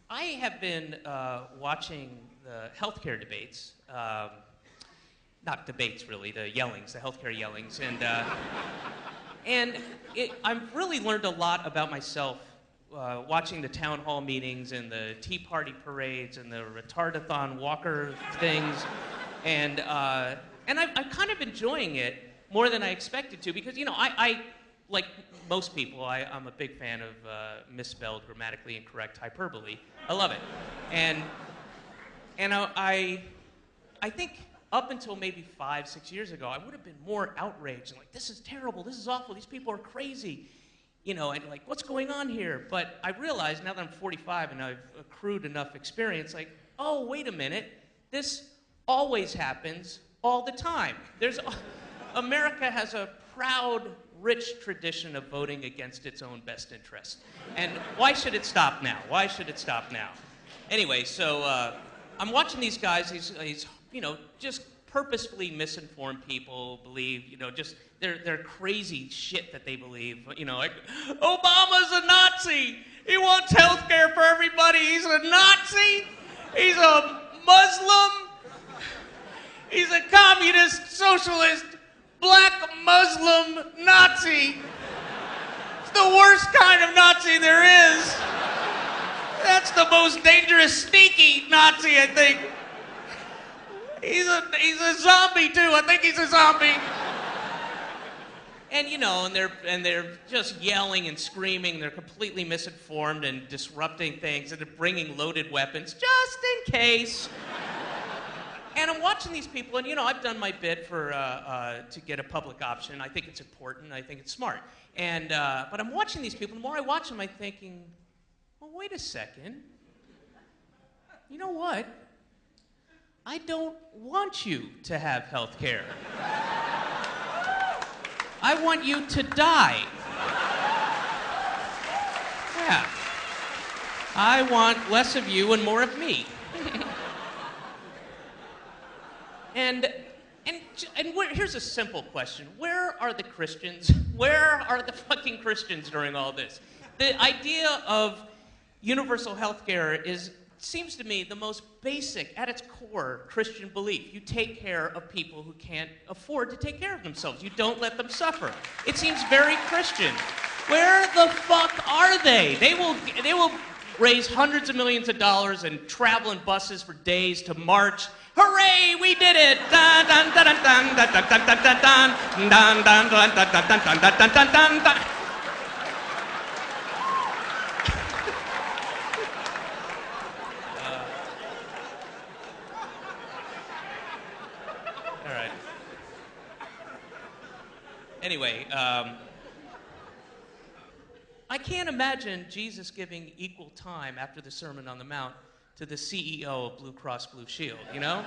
I have been watching the healthcare debates. Not debates, really, the yellings, the healthcare yellings. I've really learned a lot about myself watching the town hall meetings and the Tea Party parades and the retardathon walker things. And I'm kind of enjoying it more than I expected to because, I like most people, I'm a big fan of misspelled, grammatically incorrect hyperbole. I love it. And I think up until maybe 5-6 years ago, I would have been more outraged and like, this is terrible, this is awful, these people are crazy. And like, what's going on here? But I realized now that I'm 45 and I've accrued enough experience, like, oh, wait a minute, this always happens all the time. America has a proud, rich tradition of voting against its own best interest. And why should it stop now? Why should it stop now? Anyway, so I'm watching these guys, these just purposefully misinformed people believe, just their crazy shit that they believe. Like, Obama's a Nazi. He wants health care for everybody. He's a Nazi. He's a Muslim. He's a communist, socialist, black Muslim Nazi. It's the worst kind of Nazi there is. That's the most dangerous, sneaky Nazi, I think. He's a zombie too. I think he's a zombie. And they're just yelling and screaming. They're completely misinformed and disrupting things, and they're bringing loaded weapons just in case. And I'm watching these people, and I've done my bit for to get a public option. I think it's important. I think it's smart. But I'm watching these people. The more I watch them, I'm thinking, well, wait a second. You know what? I don't want you to have health care. I want you to die. Yeah. I want less of you and more of me. Here's a simple question. Where are the Christians? Where are the fucking Christians during all this? The idea of universal health care seems to me the most basic, at its core, Christian belief. You take care of people who can't afford to take care of themselves. You don't let them suffer. It seems very Christian. Where the fuck are they? They will raise hundreds of millions of dollars and travel in buses for days to march. Hooray, we did it! Dun dun dun dun dun dun dun dun dun dun dun dun dun dun dun dun dun dun dun. All right. Anyway, I can't imagine Jesus giving equal time after the Sermon on the Mount to the CEO of Blue Cross Blue Shield, I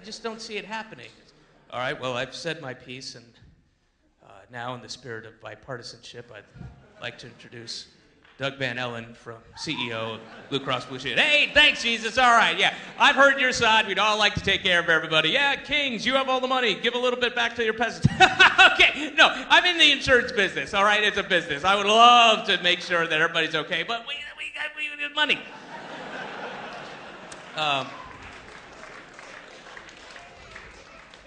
just don't see it happening. All right, well, I've said my piece, and now in the spirit of bipartisanship, I'd like to introduce Doug Van Ellen, CEO of Blue Cross Blue Shield. Hey, thanks, Jesus. All right, yeah. I've heard your side. We'd all like to take care of everybody. Yeah, kings, you have all the money. Give a little bit back to your peasants. Okay, no, I'm in the insurance business, all right? It's a business. I would love to make sure that everybody's okay, but we need money.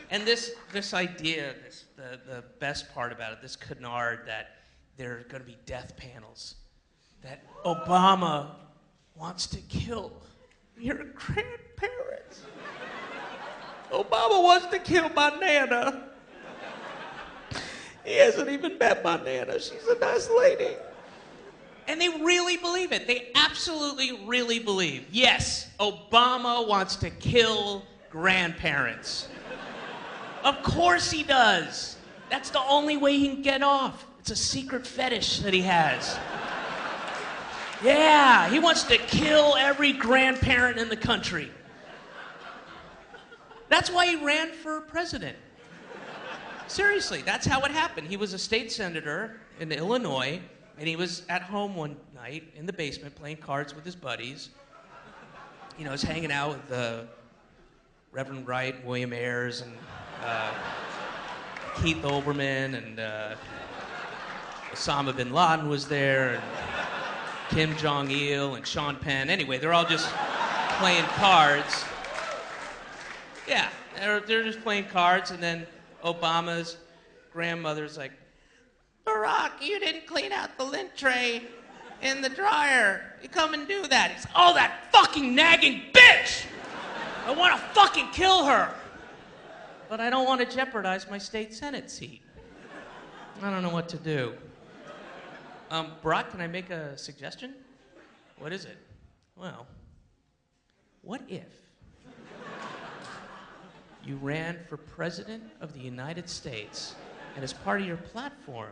And this idea, the best part about it, this canard that there are going to be death panels, that Obama wants to kill your grandparents. Obama wants to kill my Nana. He hasn't even met my Nana. She's a nice lady. And they really believe it. They absolutely, really believe. Yes, Obama wants to kill grandparents. Of course he does. That's the only way he can get off. It's a secret fetish that he has. Yeah, he wants to kill every grandparent in the country. That's why he ran for president. Seriously, that's how it happened. He was a state senator in Illinois, and he was at home one night in the basement playing cards with his buddies. He was hanging out with Reverend Wright, William Ayers, and Keith Olbermann, and Osama bin Laden was there, and Kim Jong-il and Sean Penn. Anyway, they're all just playing cards. Yeah, they're just playing cards, and then Obama's grandmother's like, Barack, you didn't clean out the lint tray in the dryer. You come and do that. He's, oh, that fucking nagging bitch! I want to fucking kill her. But I don't want to jeopardize my state Senate seat. I don't know what to do. Barack, can I make a suggestion? What is it? Well, what if you ran for president of the United States, and as part of your platform,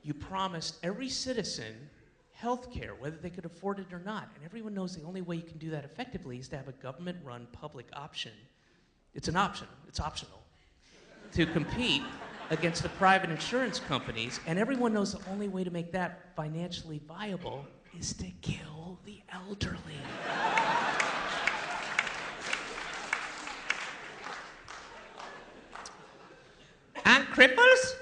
you promised every citizen health care, whether they could afford it or not. And everyone knows the only way you can do that effectively is to have a government-run public option. It's an option, it's optional, to compete against the private insurance companies. And everyone knows the only way to make that financially viable is to kill the elderly. And cripples?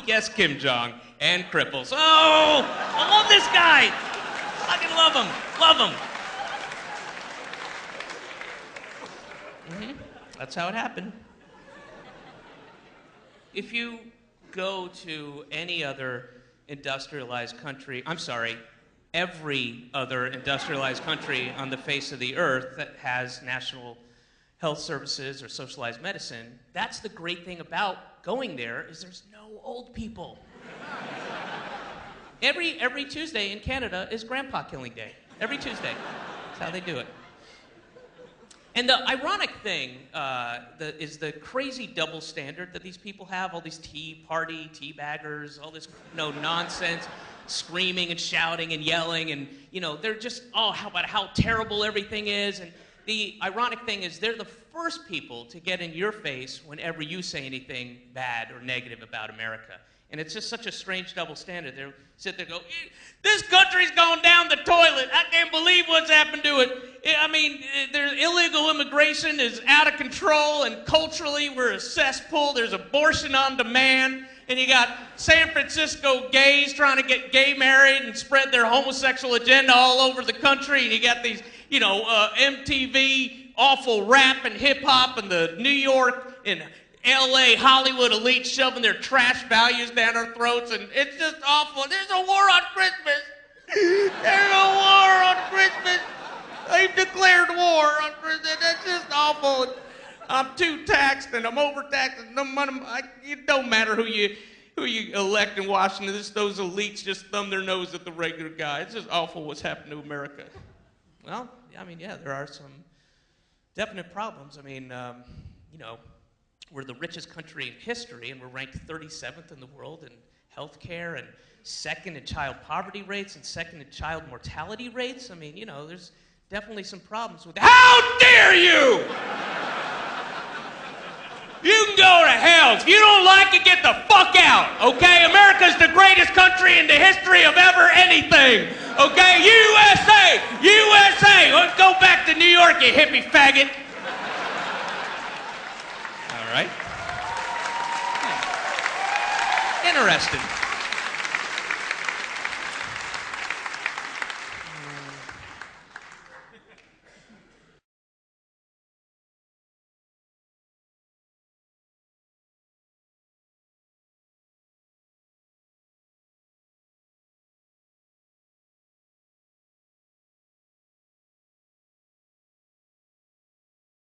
Yes, Kim Jong. And cripples. Oh, I love this guy. Fucking love him. Love him. That's how it happened. If you go to any other industrialized country, I'm sorry, every other industrialized country on the face of the earth that has national health services or socialized medicine, that's the great thing about going there, is there's no old people. Every Tuesday in Canada is Grandpa Killing Day. Every Tuesday. That's how they do it. And the ironic thing is the crazy double standard that these people have, all these tea party, tea baggers, all this nonsense, screaming and shouting and yelling, and they're just, how about how terrible everything is. And the ironic thing is they're the first people to get in your face whenever you say anything bad or negative about America. And it's just such a strange double standard. They sit there and go, this country's gone down the toilet. I can't believe what's happened to it. I mean, there's illegal immigration is out of control, and culturally we're a cesspool. There's abortion on demand. And you got San Francisco gays trying to get gay married and spread their homosexual agenda all over the country. And you got these, MTV awful rap and hip hop, and the New York and LA Hollywood elite shoving their trash values down our throats, and it's just awful. There's a war on Christmas. There's a war on Christmas. They've declared war on Christmas. That's just awful. I'm too taxed and I'm overtaxed. It don't matter who you elect in Washington. Those elites just thumb their nose at the regular guy. It's just awful what's happened to America. Well, there are some definite problems. We're the richest country in history, and we're ranked 37th in the world in healthcare, and second in child poverty rates, and second in child mortality rates. There's definitely some problems with that. How dare you! You can go to hell. If you don't like it, get the fuck out, okay? America's the greatest country in the history of ever anything, okay? USA! USA! Let's go back to New York, you hippie faggot. All right. Interesting.